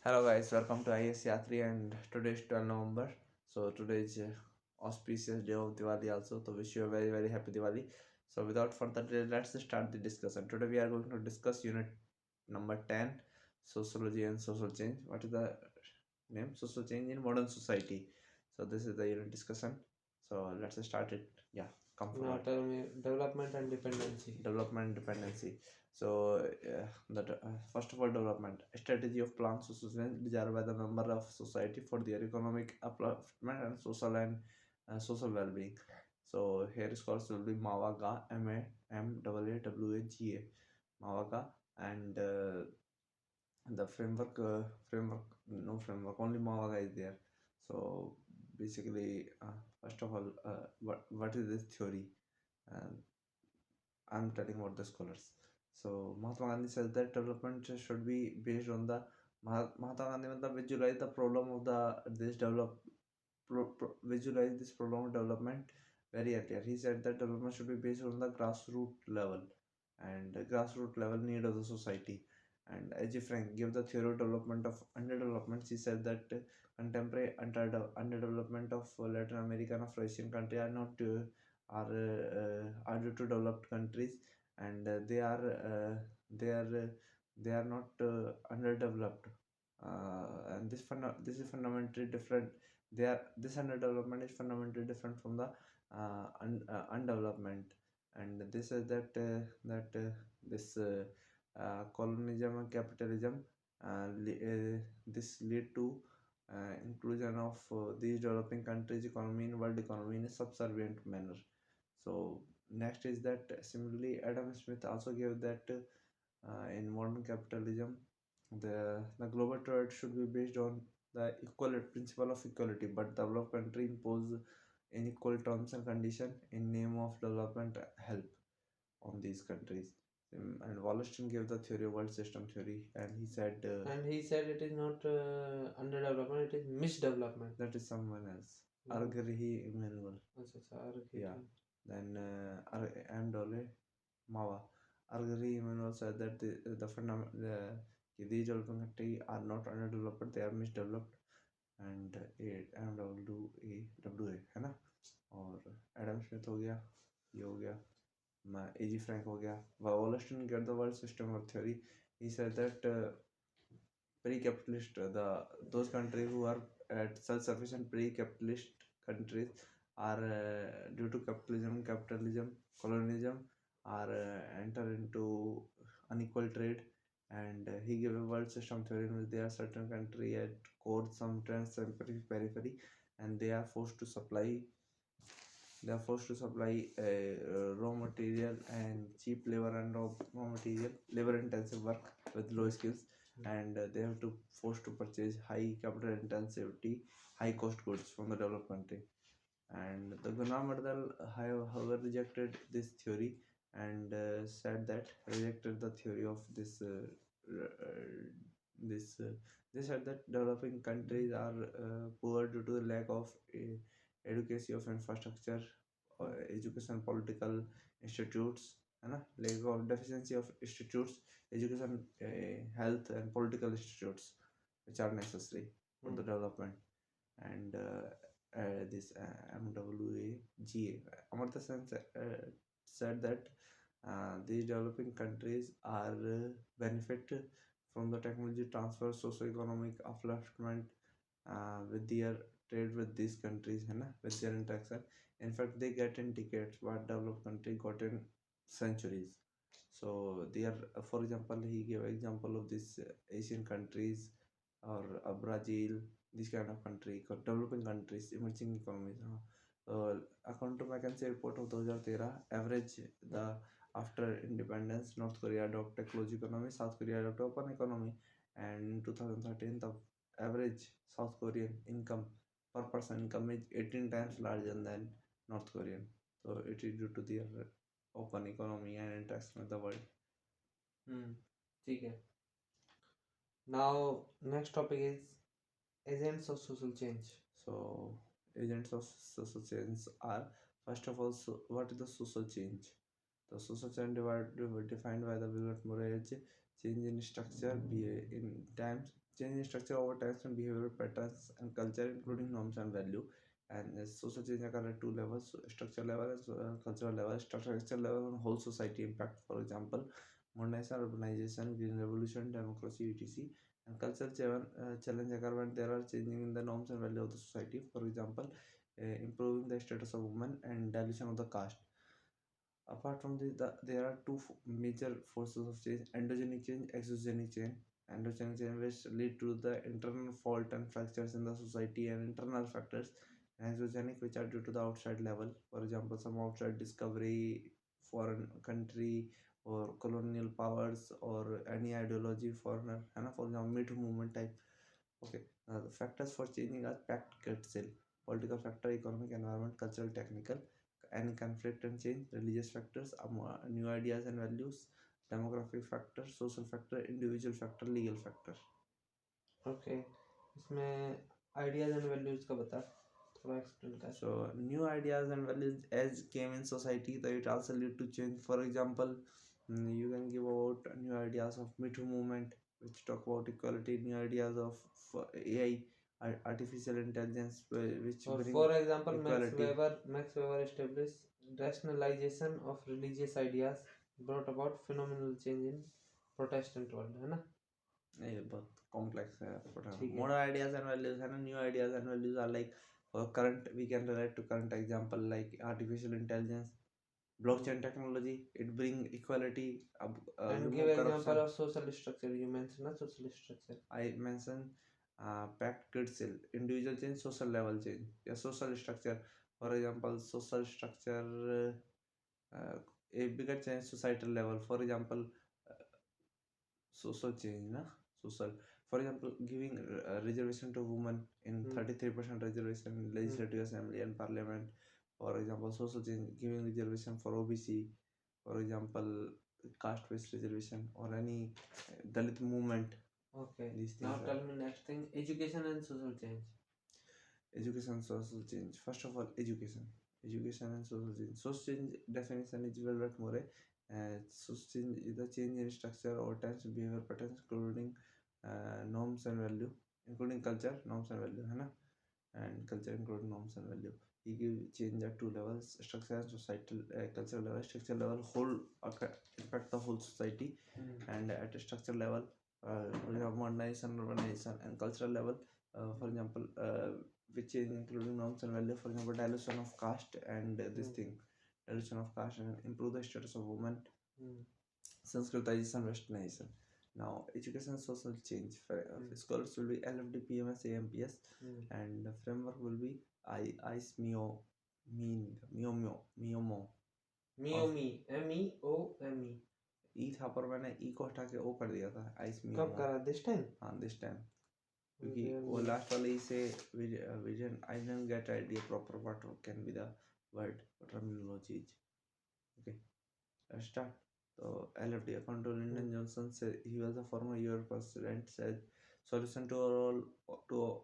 Hello guys, welcome to IS Yatri and today is 12 November. So today is auspicious day of Diwali also. So wish you a very happy Diwali. So without further delay, let's start the discussion. Today we are going to discuss unit number 10, sociology and social change. What is the name? Social change in modern society. So this is the unit discussion. So let's start it. Yeah, come Now forward. tell me development and dependency. Development dependency. So first of all, development a strategy of plans to sustain desired by the member of society for their economic upliftment and social well-being. So here scholars will be Mavaga, MAMAAWAGA, Mavaga, and the framework, no framework, only Mavaga is there. So basically, first of all, what is this theory? uh, I'm telling about the scholars. So Mahatma Gandhi says that development should be based on the Mahatma Gandhi visualize the problem of the this visualize this problem of development very earlier. He said that development should be based on the grassroots level and grassroots level need of the society. And as if Frank gave the theory of development of underdevelopment, he said that contemporary underdevelopment of Latin American and of Asian country are not are due to developed countries, and they are they are not underdeveloped, and this is fundamentally different. This underdevelopment is fundamentally different from the undevelopment, and this is that this colonialism and capitalism this lead to inclusion of these developing countries economy in world economy in a subservient manner. So next is that similarly Adam Smith also gave that in modern capitalism the global trade should be based on the equal principle of equality, but developed country impose unequal terms and condition in name of development help on these countries. And Wallerstein gave the theory of world system theory, and he said And he said it is not underdevelopment, it is misdevelopment. that is someone else. Mm. Argarihi Emmanuel. Yeah. Argentine. Then M. Dole Mawa. Argari Emmanuel said that these developing countries are not underdeveloped, they are misdeveloped. And M W A W A है ना, और Adam Smith हो गया, ये हो गया, मैं एजी Frank हो गया. Wallerstein get the world system of theory. He said that pre-capitalist those countries who are at self-sufficient pre-capitalist countries are due to capitalism, colonialism are enter into unequal trade, and he gave a world system theory in which there are certain country at core, some trends and periphery, and they are forced to supply raw material and cheap labor and raw material labor intensive work with low skills, and they have to forced to purchase high capital intensity high cost goods from the developed country. And the Ghulam Ardal however rejected this theory, and said that rejected the theory of this they said that developing countries are poor due to the lack of education of infrastructure, education political institutes, है ना, lack of deficiency of institutes, education, health and political institutes which are necessary for the development. And this MWAGA, Amartya Sen said that these developing countries are benefit from the technology transfer, socio-economic upliftment with their trade with these countries, है ना, with their interaction. In fact, they get in tickets what developed country got in centuries. So they are, for example, he gave example of these Asian countries or Brazil, this kind of country, developing countries, emerging economies. According to McKinsey report of 2013, average the after independence, North Korea adopted closed economy, South Korea adopted open economy, and in 2013 the average South Korean income per person income is 18 times larger than North Korean. So it is due to their open economy and interaction with the world. ठीक है. Now next topic is agents of social change. So agents of social change are, first of all, what is the social change? The social change defined by the Wilbert Murray as change in structure, in times, change in structure over time and behavior patterns and culture, including norms and value. And social change occur at two levels: structure level and cultural level. Structure level on whole society impact, for example, modernization, urbanization, green revolution, democracy, etc. And cultural challenge occur when there are changing in the norms and value of the society. For example, improving the status of women and dilution of the caste. Apart from this, there are two major forces of change: endogenic change, exogenic change. Endogenic change which lead to the internal fault and fractures in the society, and internal factors. And exogenic which are due to the outside level. For example, some outside discovery, foreign country, or colonial powers, or any ideology foreigner. And for example, Me Too movement type. Okay, the factors for changing are packed gut cell: political factor, economic, environment, cultural, technical, and conflict and change, religious factors, new ideas and values, demographic factor, social factor, individual factor, legal factor. Okay, इसमें ideas and values का बता, थोड़ा explain कर. So new ideas and values as came in society, that it also lead to change. For example, you can give about new ideas of Me Too movement, which talk about equality, new ideas of AI, artificial intelligence, which और bring for example equality. Max weber established rationalization of religious ideas brought about phenomenal change in Protestant world, है ना. ये बहुत complex है ठीक है. Modern ideas and values है ना. New ideas and values are like current, we can relate to current example like artificial intelligence, blockchain technology. It bring equality, And give remove example corruption. of social structure. You mentioned na social structure. I mentioned packed grid cell, individual change, social level change. Yeah, social structure. For example, social structure, a bigger change societal level. For example, social change na, social. For example, giving reservation to women in 33% reservation in legislative assembly and parliament. For example, social change, giving reservation for OBC. For example, caste based reservation or any Dalit movement. Okay, These now things tell me next thing, education and social change. Education and social change. First of all, education and social change. Social change definition is Velvet More. Social change is the change in structure or times, behavior patterns, including norms and value, including culture, norms and value, है ना? And culture including norms and value. He give change at two levels: structure and societal. Cultural level, structure level, whole impact the whole society. And at a structure level, we have modernization, urbanization, and cultural level. For example, which is including norms and value. For example, dilution of caste and this thing, dilution of caste and improve the status of women. Sanskritization, westernization. Now, education and social change. Scholars will be LFD, PMS, AMPS, and the framework will be ICE, MIOMO. MEOME. ई था पर मैंने ई को हटा के ओ कर दिया था. Ice कब मियोमो. करा दिस टाइम? हाँ, दिस टाइम. क्योंकि वो लास्ट वाले से vision I didn't get idea proper what can be the word terminologies. Okay, let's start. So LFD, according to Lyndon Johnson, said he was a former US president, said solution to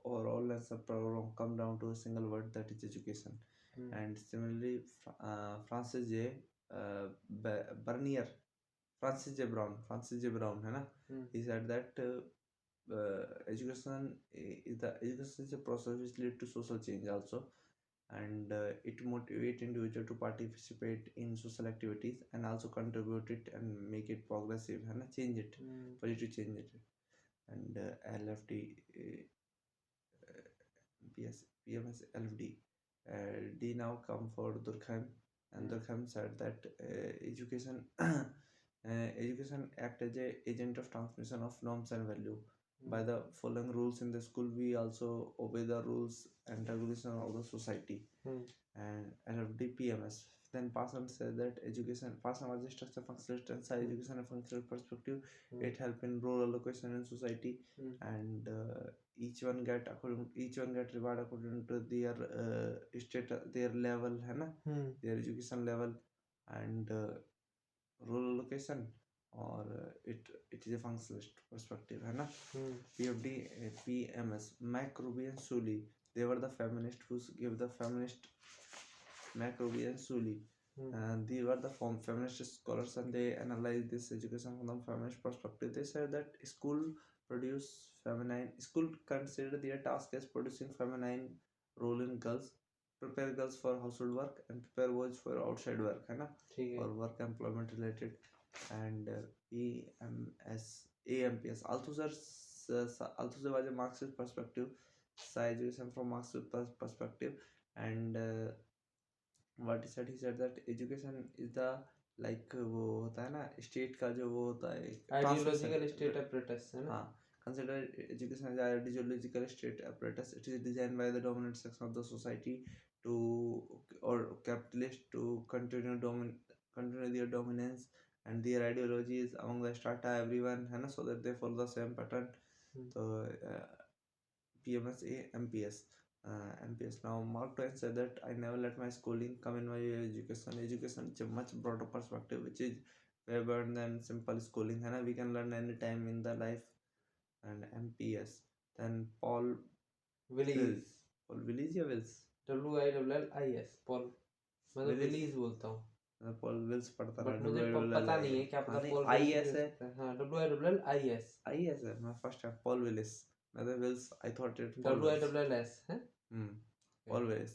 our all answer problem come down to a single word, that is education. And similarly, Francis J. Bernier, Francis J. Brown, है ना? He said that education is a process which lead to social change also, and it motivate individual to participate in social activities and also contribute it and make it progressive, है ना? Change it, positive change it. And LFD, PMS, LFD. D now come for Durkheim, and Durkheim said that education education act as a agent of transmission of norms and value. By the following rules in the school, we also obey the rules and regulation of the society. And LFD, PMS. Then Parson said that Parson was a structure functionalist and education and functional perspective. It help in role allocation in society, and each one get reward according to their state, their level, है ना? Their education level and role allocation, or it is a functionalist perspective, है ना? PFD, PMS, Mac Ruby and Sully, they were the feminists who gave the feminist. Mac Ruby and Sully, and they were the feminist scholars, and they analyzed this education from the feminist perspective. They said that school produce feminine school consider their task as producing feminine role in girls, prepare girls for household work and prepare boys for outside work है ना, ठीक है for work employment related. And PMS AMPS also was a Marxist perspective, education from Marxist perspective. And what he said that education is the like वो होता है ना state का जो वो होता है आइडियोलॉजिकल स्टेट ट्रांसमिशन. apparatus है ना. हाँ, consider education as a ideological state apparatus. It is designed by the dominant section of the society to or capitalist to continue their dominance, and their ideology is among the strata everyone है ना, so that they follow the same pattern. So PMS MPS. MPS. Now, Mark Twain said that I never let my schooling come in my way of education. Education is a much broader perspective, which is way better than simple schooling. है ना, we can learn any time in the life. And MPS. Then Paul Willis. Wills. Paul Willis या Wills? WILLIS Paul. मैं तो Willis. Villis बोलता हूँ. Paul Wills पढ़ता but रहा. मुझे पता नहीं है, क्या पता नहीं, पॉल आई विलिस एस भी हो है. सकता है. हाँ WILLIS. आई एस है. मैं फर्स्ट टाइम पॉल विलिस. मैं तो Wills. I thought it Paul Wills. WILLIS है. Paul Willis.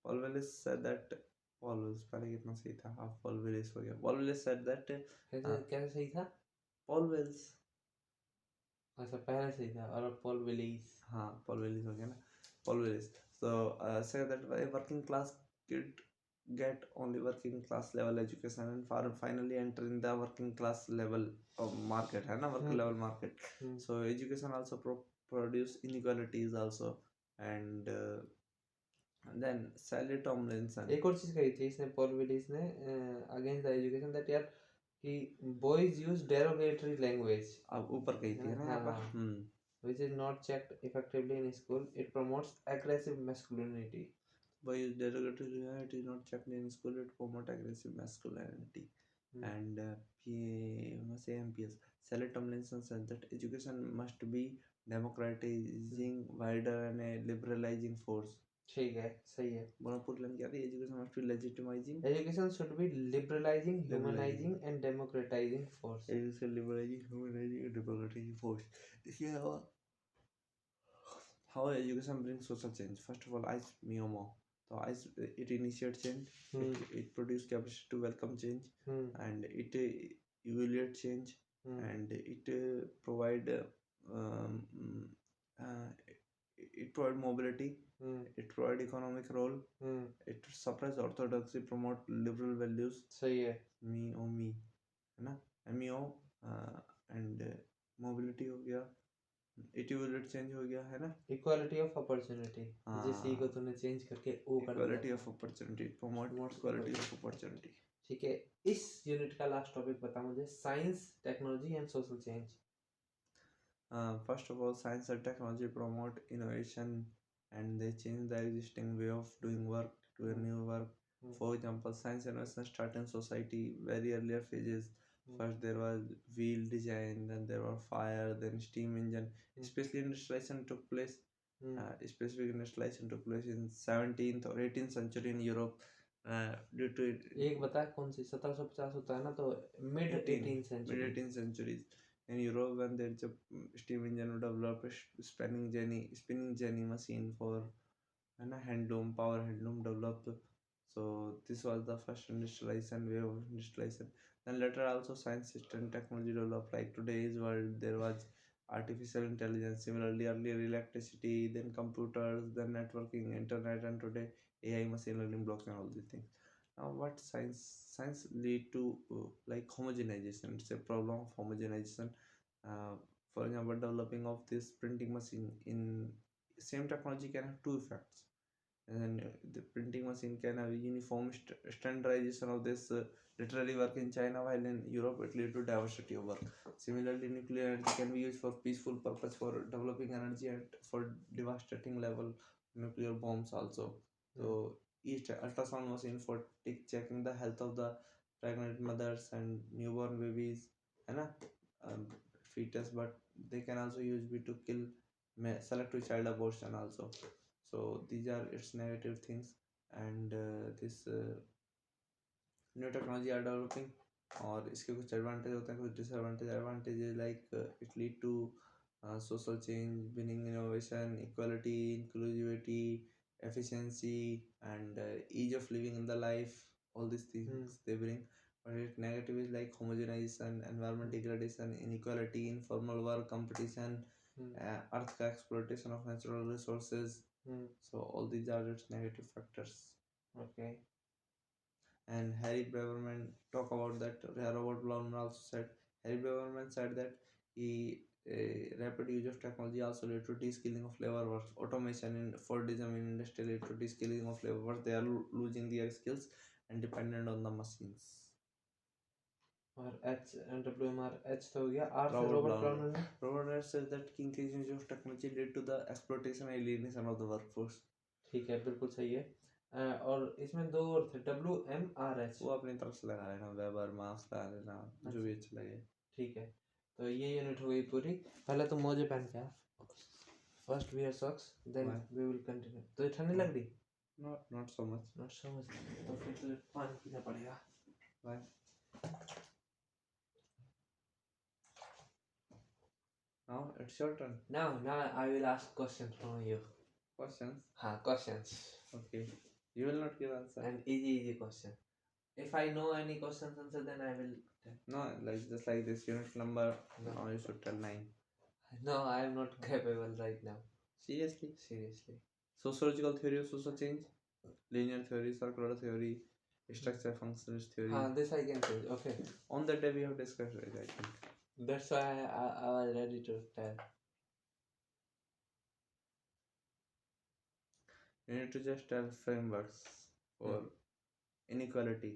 Paul Willis said that Paul Willis पहले कितना सही था, हाफ Paul Willis हो गया. Paul Willis said that कैसे सही था. Paul Willis. अच्छा पहले सही था और अब पॉल विलीज. हाँ, Paul Willis हो गया ना. Paul Willis. So say that a working class kid get only working class level education and finally enter in the working class level of market है ना, work level market. So education also produce inequalities also. And then Sally Tomlinson. एक और चीज कही थी इसने Paul villis ने against the education that यार कि बॉयज यूज डेरोगेटरी लैंग्वेज. अब ऊपर कही थी ना यहाँ पर. which is not checked effectively in school. It promotes aggressive masculinity. Boys derogatory it is not checked in school. It promote aggressive masculinity. And MPS. Sally Tomlinson said that education must be democratizing wider and a liberalizing force. ठीक है, सही है. Monopoly क्या थी? Education must be legitimizing. Education should be liberalizing, humanizing and democratizing force. Education liberalizing, humanizing and democratizing force. इसके अलावा how education brings social change. First of all, ICE Miomo. So ICE it initiates change. It produces capacity to welcome change. And it evaluate change. And it provide it provide mobility. It provide economic role. It suppress orthodoxy, promote liberal values. सही है. Me ओ me है ना. MEO and mobility हो गया. It evaluate change हो गया है ना. Equality of opportunity. जिस को तूने चेंज करके ओ कर दिया. Equality of opportunity. Promote equality of opportunity. ठीक है. इस यूनिट का लास्ट टॉपिक बता मुझे. Science, technology and social change. First of all, science and technology promote innovation and they change the existing way of doing work to a new work. For example, science innovation start in society very earlier phases. First there was wheel design, then there was fire, then steam engine. Especially industrialization took place. Specific industrialization took place in 17th or 18th century in Europe. Due to it, एक बता कौन सी. 1750 होता है ना, तो mid 18th century. Mid 18th centuries. In Europe, when there's a steam engine developed a spinning jenny machine for power handloom developed. So this was the first industrialization, way of industrialization. Then later also science and technology developed. Like today's world, there was artificial intelligence. Similarly, earlier electricity, then computers, then networking, internet, and today AI, machine learning, blockchain, all these things. Now, what science lead to like homogenization. It's a problem of homogenization. For example, developing of this printing machine in same technology can have two effects. And the printing machine can have uniform standardization of this literally work in China, while in Europe it lead to diversity of work. Similarly, nuclear energy can be used for peaceful purpose, for developing energy and for devastating level nuclear bombs also. So each ultrasound machine for checking the health of the pregnant mothers and newborn babies and fetus, but they can also use it to kill selective child abortion also. So these are its negative things. And this new technology are developing और इसके कुछ advantage होते हैं, कुछ disadvantage. Advantage like it lead to social change, winning innovation, equality, inclusivity, efficiency, and ease of living in the life. All these things they bring. But it negative is like homogenization, environment degradation, inequality, informal work, competition, earth exploitation of natural resources. So all these are its negative factors. Okay. And Harry Braverman talk about that. Robert Blauman also said, Harry Braverman said that he rapid use of technology also led to de-skilling of labor work, automation in Fordism in industry led to de-skilling of labor work. They are losing their skills and dependent on the machines. और H and WMR H तो हो गया R से Robert Blauman ने Robert says that increasing use of technology led to the exploitation and alienation of the workforce. ठीक है, बिल्कुल सही है। और इसमें दो और थे WMRH, वो अपनी तरफ से लगा लेना, वेबर मार्क्स लगा लेना, जो भी अच्छा लगे। ठीक है, तो ये यूनिट हो गई पूरी। पहले तुम मोजे पहन के आ, first wear socks, then we will continue. तो ठंडी लग रही? Not so much. तो फिर तुझे पानी पीना पड़ेगा। Bye. Now it's your turn. Now I will ask questions from you. Questions? Questions. Okay. You will not give answer. An easy question. If I know any questions answer, then I will tell. No, like just like this unit number. No. Now you should tell 9. No, I am not capable right now. Seriously? Seriously. Sociological theory of social change, linear theory, circular theory, structure functionalist theory. This I can tell. Okay. On that day we have discussed it, I think. That's why I was ready to tell. You need to just tell frameworks for inequality.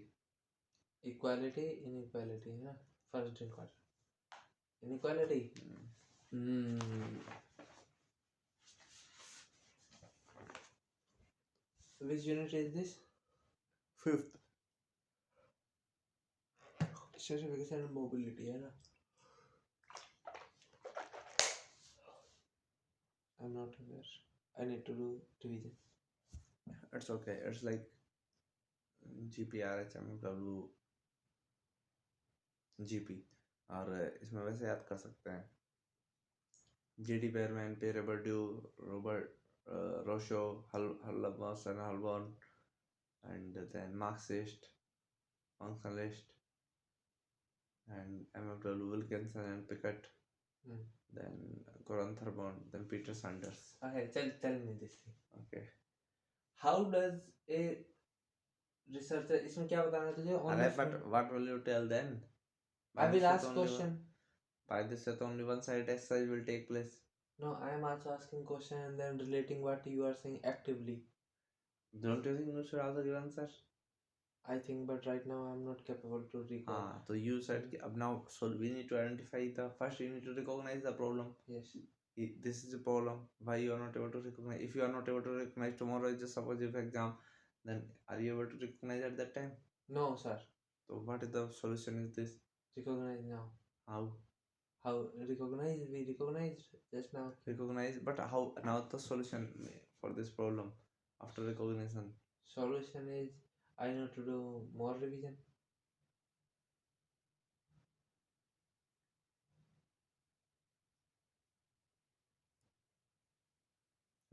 Equality, inequality, huh? First inequality. Inequality. Which unit is this? 5th. Stratification and mobility, है ना? I'm not aware. I need to do division. It's okay. It's like GPR, HMW, GP. और इसमें वैसे याद कर सकते हैं J.D. Behrman, P. Robert Rousseau, Hallebos and Halborn, and then Marxist, functionalist, and MFW Wilkinson and Pickett, then Goran Thurban, then Peter Sanders. Okay, tell me this thing. Okay. How does a researcher, इसमें क्या बताना है तुझे? But what will you tell then? I will ask question. By this set only one side exercise will take place. No, I am also asking question and then relating what you are saying actively. Don't you think you should also give answer? I think, but right now I am not capable to recall. So you said now, so we need to identify the first. You need to recognize the problem. Yes. This is the problem. Why you are not able to recognize? If you are not able to recognize tomorrow, just suppose you have exam, then are you able to recognize at that time? No, sir. So what is the solution? Is this recognize now? How recognize? We recognized just now. Recognize, but how now the solution for this problem after recognition? Solution is I need to do more revision.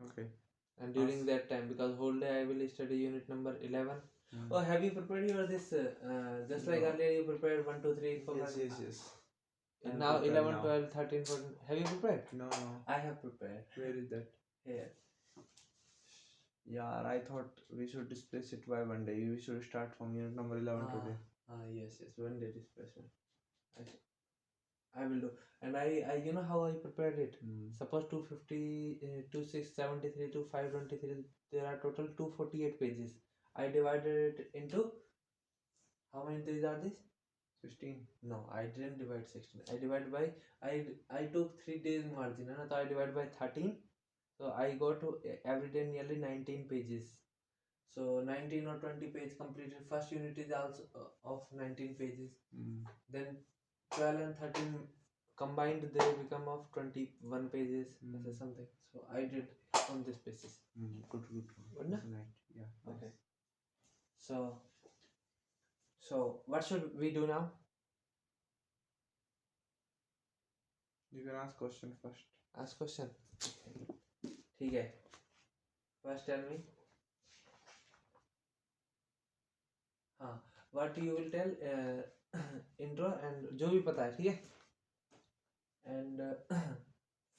Okay. And during that time, because whole day I will study unit number 11. Oh, have you prepared your this? Just like earlier you prepared 1, 2, 3, 4, 5. Yes. And now 11, 12, 13, 14. Have you prepared? No. I have prepared. Where is that? Here. Yeah, I thought we should displace it by one day. We should start from unit number 11 today. Yes. One day displacement. I will do. And I you know how I prepared it? Suppose 250, 2673 to 523, there are total 248 pages. I divided it into, how many days are these? 16. No, I didn't divide 16. I divided by, I took 3 days margin, so I divided by 13. So I go to every day nearly 19 pages. So 19 or 20 page completed. First unit is also of 19 pages. Then 12 and 13 combined, they become of 21 pages. That's something. So I did on this basis. Good. Good, no? Yeah. Okay. So what should we do now? You can ask question first. Ask question. ठीक है. First tell me. हाँ. What you will tell intro and जो भी पता है, ठीक है. And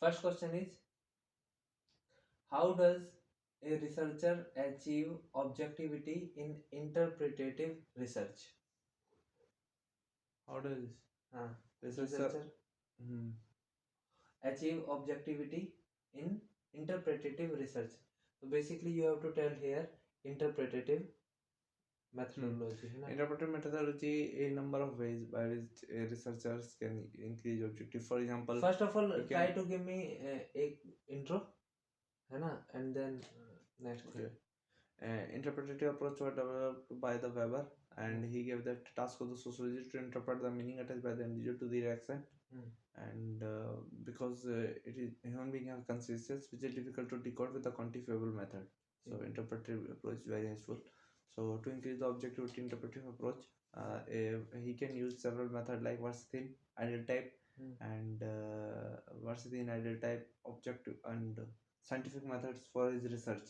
first question is, how does a researcher achieve objectivity in interpretative research? How does हाँ. researcher Researcher achieve objectivity in interpretative research. So basically you have to tell here interpretative methodology है ना. interpretive methodology a number of ways by which researchers can increase objective. For example, First of all, you try can to give me a intro है ना, and then next okay. thing. Interpretative approach was developed by the Weber, and he gave that task to the sociologist to interpret the meaning attached by the individual to the reaction. And because it is human being have consciousness which is difficult to decode with a quantifiable method, so interpretive approach is very useful. So to increase the objectivity interpretive approach, he can use several methods like Verstine, ideal type, and Verstine, ideal type, objective, and scientific methods for his research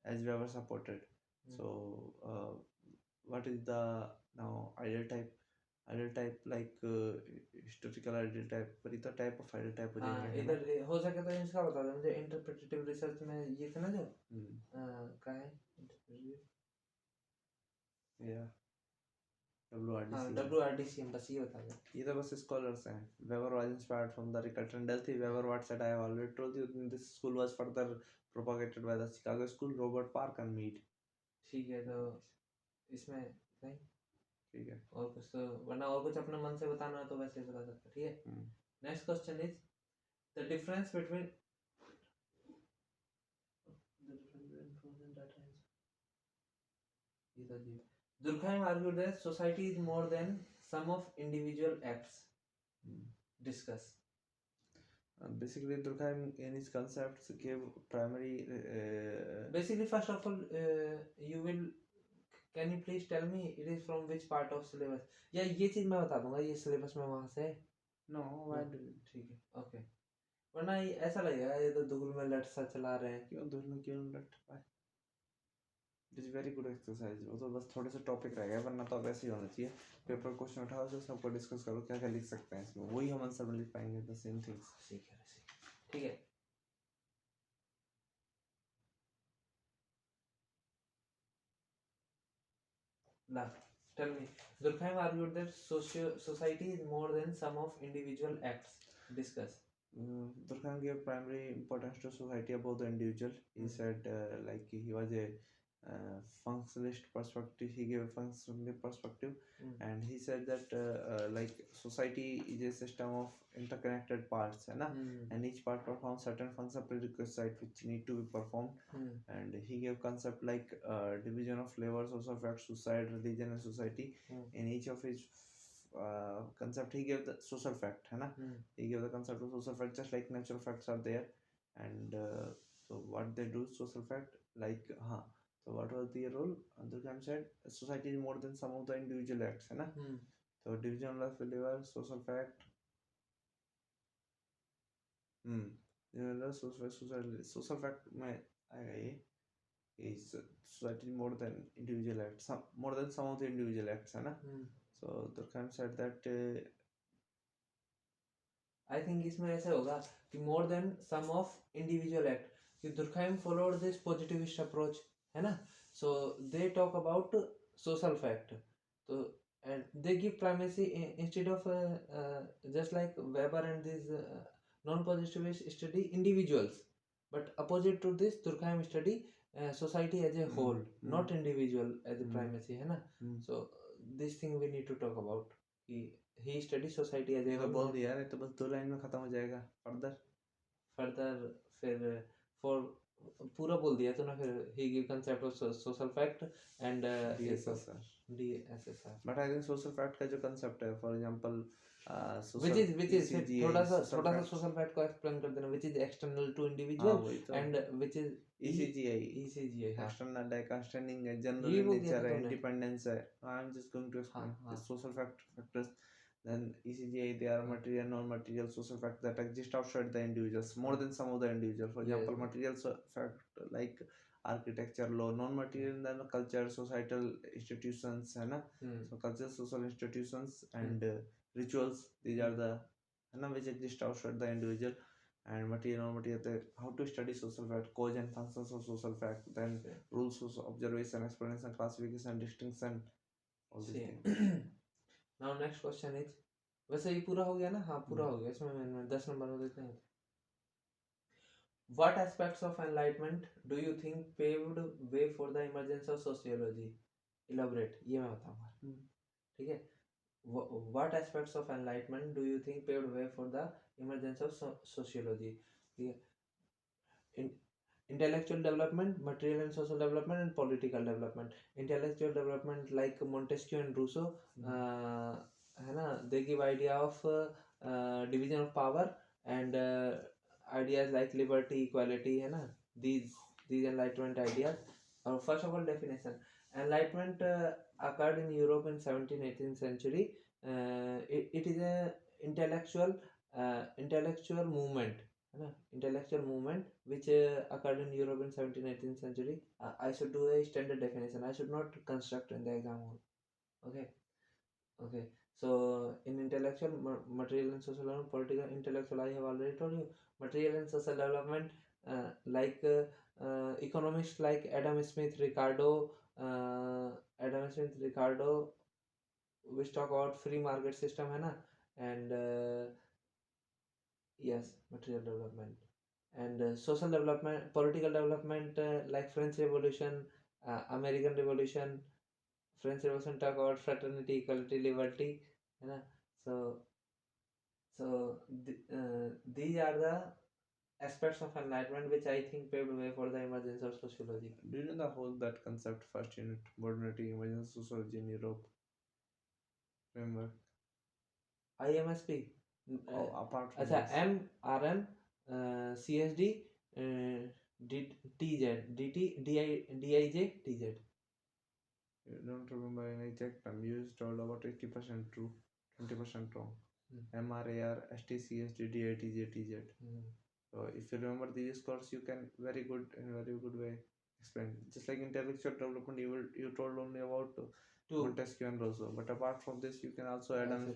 as we ever supported. So what is the now ideal type? Ideal type like historical ideal type, पर इतना type of ideal type हो हाँ, जाएंगे है ना. इधर हो सके तो इसका बता दो मुझे. इंटरप्रेटेटिव रिसर्च में ये था ना जो क्या है या WRDC. हाँ, WRDC बस ये बता दो. ये तो बस scholars हैं. Weber was inspired from the Ricardo Delphi. Weber what said I have already told you. This school was further propagated by the Chicago School, Robert Park and Mead. ठीक है, तो इसमें नहीं ठीक है. और कुछ तो वरना और कुछ अपने मन से बताना है तो वैसे ही बता सकते. ठीक है. Next question is the difference between Durkheim argued that society is more than sum of individual acts. Discuss. Basically, Durkheim in his concepts gave primary. Basically, first of all, you will. Can you please tell me it is from which part of syllabus? या ये चीज मैं बता दूंगा ये syllabus में वहाँ से. No, why do? ठीक है. Okay. वरना ये ऐसा लगेगा ये तो दुगुल में लट सा चला रहे हैं. क्यों दुगुल में क्यों लट? It is very good exercise. वो तो बस थोड़े से टॉपिक रह गए वरना तो अब ऐसे ही होना चाहिए. पेपर क्वेश्चन उठाओ जो सबको डिस्कस करो क्या क्या लिख सकते हैं इसमें, वही हम आंसर में लिख पाएंगे. The same things. ठीक है. Now, tell me. Durkheim argued that society is more than sum of individual acts. Discuss. Durkheim gave primary importance to society above the individual. He said like he was a functionalist perspective. He gave a functionalist perspective, and he said that like society is a system of interconnected parts, है ना? And each part performs certain functional prerequisites which need to be performed. And he gave concept like division of labor, social facts, society, religion, and society. In each of his concept he gave the social fact, है ना? He gave the concept of social fact just like natural facts are there. And so what they do social fact like so what was the role? Durkheim said society is more than some of the individual acts, है ना? So division of labor, social fact. social fact में आएगा ये. Is society more than individual acts, more than some of the individual acts, है ना? So Durkheim said that I think इसमें ऐसा होगा कि more than sum of individual act. कि Durkheim followed this positivist approach, है ना? So they talk about social fact. So and they give primacy instead of just like Weber and this non-positivist study individuals, but opposite to this Durkheim study society as a whole, not individual as a primacy, है ना? So this thing we need to talk about. He studies society as a whole. बोल दिया यार, तो बस 2 line में खत्म हो जाएगा. फर्दर फिर फॉर पूरा बोल दिया तो ना. फिर he give concept of social fact and DSSR. But I think social fact का जो concept है, for example which is थोड़ा सा social fact को explain कर देना. which is external to individual and which is ECGI external like understanding general nature है, independence है. I am just going to explain the social factors. Then ECGI, they are material, non-material social factors that exist outside the individuals, more than some of the individual. For Yes. example, material fact like architecture, law, non-material, then culture, societal institutions, है ना? So culture, social institutions, and rituals. These are the है ना which exist outside the individual. And material, non-material, how to study social fact, cause and functions of social fact, then rules of observation, explanation, classification, distinction, all these things. Now next question is, वैसे ये पूरा हो गया ना? हाँ पूरा हो गया, इसमें मैंने 10 नंबर हो देते हैं. What aspects of enlightenment do you think paved way for the emergence of sociology? Elaborate. ये मैं बताऊंगा. ठीक है. What aspects of enlightenment do you think paved way for the emergence of sociology? ठीक है. Intellectual development, material and social development, and political development. Intellectual development like Montesquieu and Rousseau, है ना, they give idea of division of power and ideas like liberty, equality, है ना, these enlightenment ideas. First of all, definition. Enlightenment occurred in Europe in 17th 18th century. It is a intellectual movement, intellectual movement which occurred in Europe in 17th 18th century. I should do a standard definition. I should not construct in the exam hall. Okay. So in intellectual, material and social development, political, intellectual, I have already told you. Material and social development, like economists like Adam Smith, Ricardo, which talk about free market system, है ना, and yes, material development. And social development, political development, like French Revolution, American Revolution. French Revolution talk about fraternity, equality, liberty, है ना. So these are the aspects of enlightenment which I think paved way for the emergence of sociology. Do you know the whole that concept first unit, modernity, emergence sociology in Europe? Remember? IMSP. Apart from अच्छा, this. MRM, CSD, TZ, DT, DIJ, TZ. You don't remember, and I checked them. You told about 80% true, 20% wrong. MRAR, STCSD, DITJ, TZ. So if you remember these scores, you can in very good way explain. Just like intellectual development, you told only about Montesquieu and Rousseau. But apart from this, you can also add on